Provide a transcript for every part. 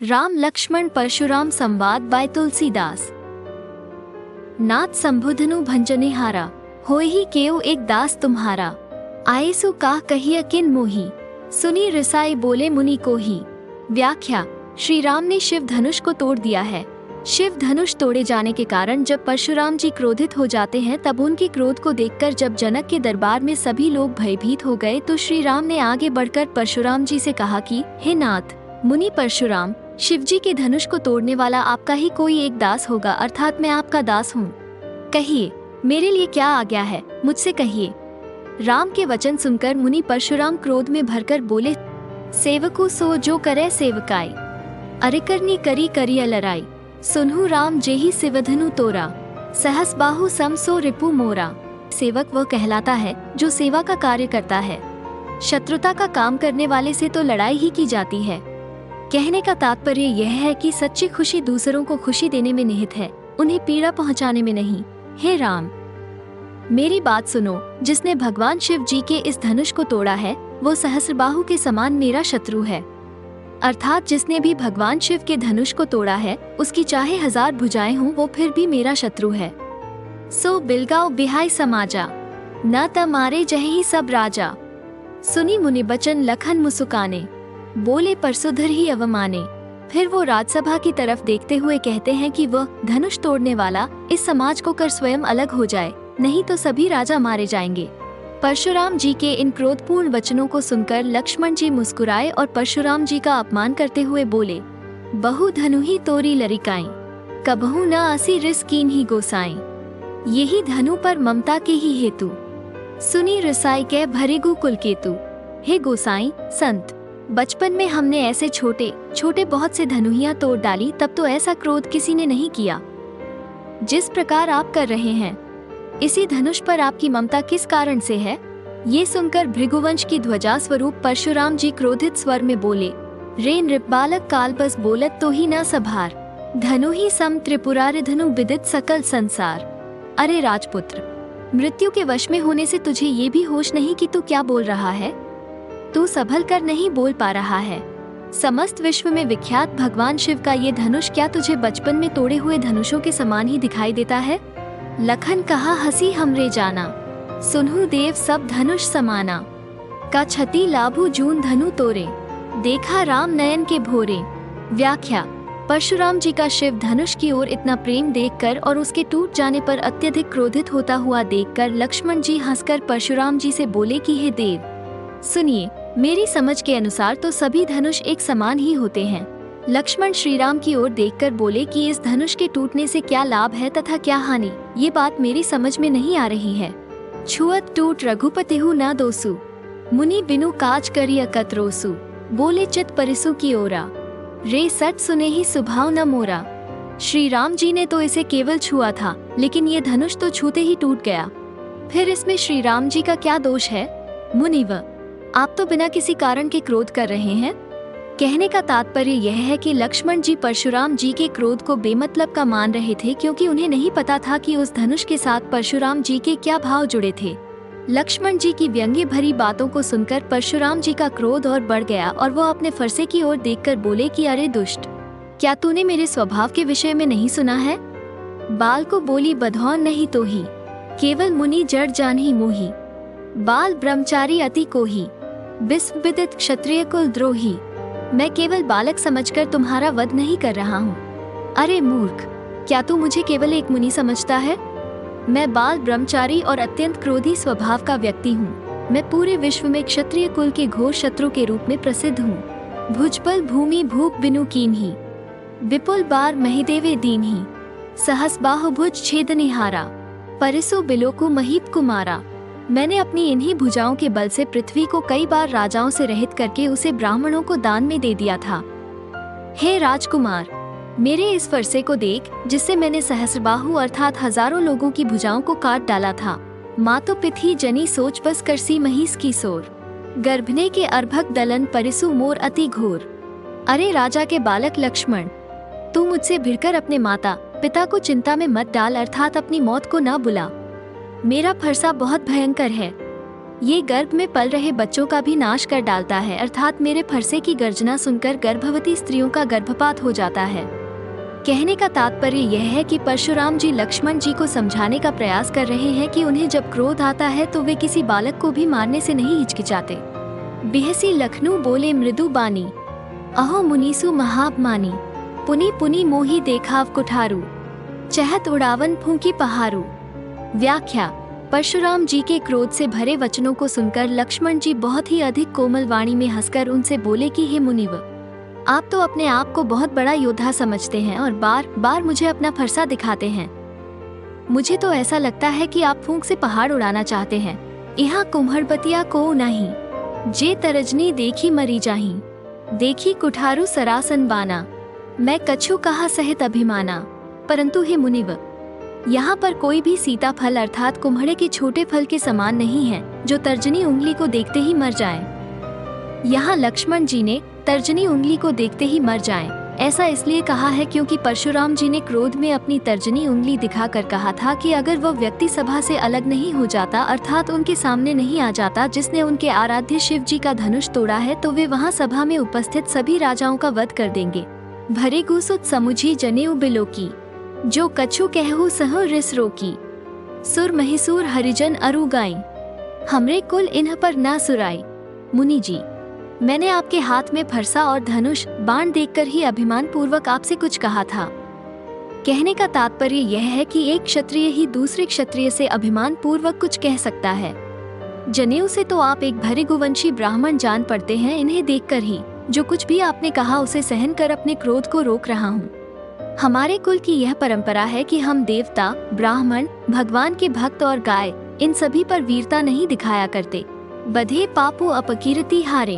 राम लक्ष्मण परशुराम संवाद बाय तुलसीदास। नाथ संबुधनु भंजनिहारा, होय ही केउ एक दास तुम्हारा। आयसु काह कहिय किन मोही, सुनी रिसाई बोले मुनि को ही। व्याख्या: श्री राम ने शिव धनुष को तोड़ दिया है। शिव धनुष तोड़े जाने के कारण जब परशुराम जी क्रोधित हो जाते हैं, तब उनके क्रोध को देखकर जब जनक के दरबार में सभी लोग भयभीत हो गए, तो श्री राम ने आगे बढ़कर परशुराम जी से कहा कि हे नाथ मुनि परशुराम, शिवजी के धनुष को तोड़ने वाला आपका ही कोई एक दास होगा, अर्थात मैं आपका दास हूँ। कहिए, मेरे लिए क्या आज्ञा है, मुझसे कहिए। राम के वचन सुनकर मुनि परशुराम क्रोध में भरकर बोले, सेवकु सो जो करे सेवकाई, अरे करनी करी करिय लड़ाई। सुनहु राम जेहि सिवधनु तोरा, सहस बाहु सम सो रिपु मोरा। सेवक वह कहलाता है जो सेवा का कार्य करता है। शत्रुता का काम करने वाले से तो लड़ाई ही की जाती है। कहने का तात्पर्य यह है कि सच्ची खुशी दूसरों को खुशी देने में निहित है, उन्हें पीड़ा पहुंचाने में नहीं। हे राम, मेरी बात सुनो। जिसने भगवान शिव जी के इस धनुष को तोड़ा है, वो सहस्रबाहु के समान मेरा शत्रु है। अर्थात जिसने भी भगवान शिव के धनुष को तोड़ा है, उसकी चाहे 1000 भुजाएं हों, वो फिर भी मेरा शत्रु है। सो बिलगाओ बिहाई समाजा, न त मारे जहि सब राजा। सुनी मुनि बचन लखन मुसुकाने, बोले परसुधर ही अवमाने। फिर वो राजसभा की तरफ देखते हुए कहते हैं कि वह धनुष तोड़ने वाला इस समाज को कर स्वयं अलग हो जाए, नहीं तो सभी राजा मारे जाएंगे। परशुराम जी के इन क्रोधपूर्ण वचनों को सुनकर लक्ष्मण जी मुस्कुराए और परशुराम जी का अपमान करते हुए बोले, बहु धनु ही तोरी लरिकाई, कबहू न असी रिस कीन ही गोसाई। यही धनु पर ममता के ही हेतु, सुनी रिसाई के भरेगु कुलकेतु। हे गोसाई संत, बचपन में हमने ऐसे छोटे छोटे बहुत से धनुहियां तोड़ डाली, तब तो ऐसा क्रोध किसी ने नहीं किया जिस प्रकार आप कर रहे हैं। इसी धनुष पर आपकी ममता किस कारण से है? ये सुनकर भृगुवंश की ध्वजा स्वरूप परशुराम जी क्रोधित स्वर में बोले, रे नृप बालक काल बस बोलत तो ही न सभार, धनु ही सम त्रिपुरारि धनु विदित सकल संसार। अरे राजपुत्र, मृत्यु के वश में होने से तुझे ये भी होश नहीं कि तू क्या बोल रहा है। तू संभल कर नहीं बोल पा रहा है। समस्त विश्व में विख्यात भगवान शिव का ये धनुष क्या तुझे बचपन में तोड़े हुए धनुषों के समान ही दिखाई देता है? लखन कहा हंसी हमरे जाना, सुनहु देव सब धनुष समाना। का छति लाभु जून धनु तोरे, देखा राम नयन के भोरे। व्याख्या: परशुराम जी का शिव धनुष की ओर इतना प्रेम देखकर और उसके टूट जाने पर अत्यधिक क्रोधित होता हुआ देखकर लक्ष्मण जी हंसकर परशुराम जी से बोले कि हे देव, सुनिए, मेरी समझ के अनुसार तो सभी धनुष एक समान ही होते हैं। लक्ष्मण श्रीराम की ओर देखकर बोले कि इस धनुष के टूटने से क्या लाभ है तथा क्या हानि, ये बात मेरी समझ में नहीं आ रही है। छुअत टूट रघुपतिहु न दोसु, मुनि बिनु काज करिय कतरोसु। बोले चित परिसु की ओरा, रे सट सुने ही सुभाव न मोरा। श्री राम जी ने तो इसे केवल छुआ था, लेकिन ये धनुष तो छूते ही टूट गया। फिर इसमें श्री राम जी का क्या दोष है? मुनिव, आप तो बिना किसी कारण के क्रोध कर रहे हैं। कहने का तात्पर्य यह है कि लक्ष्मण जी परशुराम जी के क्रोध को बेमतलब का मान रहे थे, क्योंकि उन्हें नहीं पता था कि उस धनुष के साथ परशुराम जी के क्या भाव जुड़े थे। लक्ष्मण जी की व्यंग्य भरी बातों को सुनकर परशुराम जी का क्रोध और बढ़ गया और वो अपने फरसे की ओर देखकर बोले कि अरे दुष्ट, क्या तूने मेरे स्वभाव के विषय में नहीं सुना है? बाल को बोली बधौन नहीं तो ही, केवल मुनि जड़ जान ही मोही। बाल ब्रह्मचारी अति कोही, विश्व विदित क्षत्रिय कुल द्रोही। मैं केवल बालक समझकर तुम्हारा वध नहीं कर रहा हूँ। अरे मूर्ख, क्या तू मुझे केवल एक मुनि समझता है? मैं बाल ब्रह्मचारी और अत्यंत क्रोधी स्वभाव का व्यक्ति हूँ। मैं पूरे विश्व में क्षत्रिय कुल के घोर शत्रु के रूप में प्रसिद्ध हूँ। भुजबल भूमि भूप बिनु कीन्ही, विपुल बार महिदेवे दीन्ही। सहस बाहुभुज छेदनिहारा, परिसु बिलोकु महीप कुमारा। मैंने अपनी इन्हीं भुजाओं के बल से पृथ्वी को कई बार राजाओं से रहित करके उसे ब्राह्मणों को दान में दे दिया था। हे राजकुमार, मेरे इस फरसे को देख, जिससे मैंने सहस्रबाहु अर्थात हजारों लोगों की भुजाओं को काट डाला था। मातो पिथी जनी सोच बस करसी महीस की सोर, गर्भने के अर्भक दलन परिसु मोर अति घोर। अरे राजा के बालक लक्ष्मण, तू मुझसे भिड़कर अपने माता पिता को चिंता में मत डाल, अर्थात अपनी मौत को न बुला। मेरा फरसा बहुत भयंकर है। ये गर्भ में पल रहे बच्चों का भी नाश कर डालता है, अर्थात मेरे फरसे की गर्जना सुनकर गर्भवती स्त्रियों का गर्भपात हो जाता है। कहने का तात्पर्य यह है कि परशुराम जी लक्ष्मण जी को समझाने का प्रयास कर रहे हैं कि उन्हें जब क्रोध आता है तो वे किसी बालक को भी मारने से नहीं हिचकिचाते। बिहसी लखनऊ बोले मृदु बानी, अहो मुनीसु महाबमानी, पुनी पुनी मोही देखाव कुठारू, चहत उड़ावन फूंकी पहारू। व्याख्या। परशुराम जी के क्रोध से भरे वचनों को सुनकर लक्ष्मण जी बहुत ही अधिक कोमल वाणी में हंसकर उनसे बोले कि हे मुनिव, आप तो अपने आप को बहुत बड़ा योद्धा समझते हैं और बार बार मुझे अपना फरसा दिखाते हैं। मुझे तो ऐसा लगता है कि आप फूंक से पहाड़ उड़ाना चाहते हैं। यहाँ कुम्हड़बतिया को नहीं, जे तरजनी देखी मरी जाही, देखी कुठारू सरासन बाना, मैं कछु कहा सहित अभिमाना। परंतु हे मुनिव, यहाँ पर कोई भी सीताफल अर्थात कुम्हड़े के छोटे फल के समान नहीं है जो तर्जनी उंगली को देखते ही मर जाए। यहाँ लक्ष्मण जी ने तर्जनी उंगली को देखते ही मर जाएं, ऐसा इसलिए कहा है क्योंकि परशुराम जी ने क्रोध में अपनी तर्जनी उंगली दिखाकर कहा था कि अगर वह व्यक्ति सभा से अलग नहीं हो जाता अर्थात उनके सामने नहीं आ जाता जिसने उनके आराध्य शिव जी का धनुष तोड़ा है, तो वे वहाँ सभा में उपस्थित सभी राजाओं का वध कर देंगे। भरे गुसुत समुझी जनेऊ बिलोकी, जो कछु कहू सह रिस रोकी, सुर महिसूर हरिजन अरु गाई, हमरे कुल इन्ह पर ना सुराई। मुनि जी, मैंने आपके हाथ में फरसा और धनुष बाण देखकर ही अभिमान पूर्वक आपसे कुछ कहा था। कहने का तात्पर्य यह है कि एक क्षत्रिय ही दूसरे क्षत्रिय से अभिमान पूर्वक कुछ कह सकता है। जनेऊ से तो आप एक भृगुवंशी ब्राह्मण जान पड़ते हैं, इन्हें देखकर ही जो कुछ भी आपने कहा उसे सहन कर अपने क्रोध को रोक रहा हूँ। हमारे कुल की यह परंपरा है कि हम देवता, ब्राह्मण, भगवान के भक्त और गाय इन सभी पर वीरता नहीं दिखाया करते। बधे पापु अपकीर्ति हारे,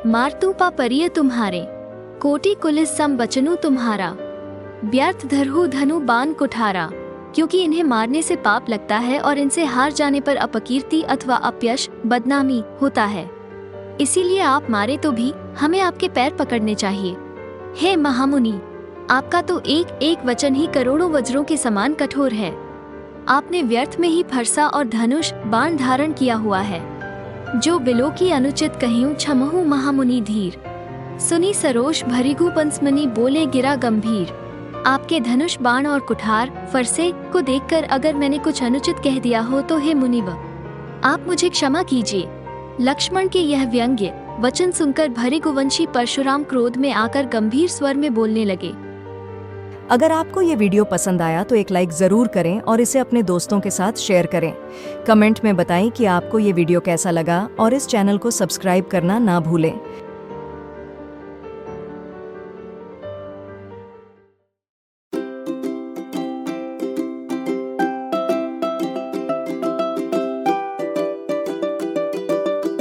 मारतू पापरिय तुम्हारे, कोटि कुलिस सम बचनु तुम्हारा, व्यर्थ धरहु धनु बाण कुठारा। क्योंकि इन्हें मारने से पाप लगता है और इनसे हार जाने पर अपकीर्ति अथवा अपयश, बदनामी होता है। इसीलिए आप मारे तो भी हमें आपके पैर पकड़ने चाहिए। हे महामुनि, आपका तो एक एक वचन ही करोड़ों वज्रों के समान कठोर है। आपने व्यर्थ में ही फरसा और धनुष बाण धारण किया हुआ है। जो बिलो की अनुचित कहियूं क्षमहु महामुनि धीर, सुनी सरोष भरिगु पंसमनी बोले गिरा गंभीर। आपके धनुष बाण और कुठार फरसे को देखकर अगर मैंने कुछ अनुचित कह दिया हो तो हे मुनिव, आप मुझे क्षमा कीजिए। लक्ष्मण के यह व्यंग्य वचन सुनकर भृगुवंशी परशुराम क्रोध में आकर गंभीर स्वर में बोलने लगे। अगर आपको ये वीडियो पसंद आया तो एक लाइक ज़रूर करें और इसे अपने दोस्तों के साथ शेयर करें। कमेंट में बताएं कि आपको ये वीडियो कैसा लगा और इस चैनल को सब्सक्राइब करना ना भूलें।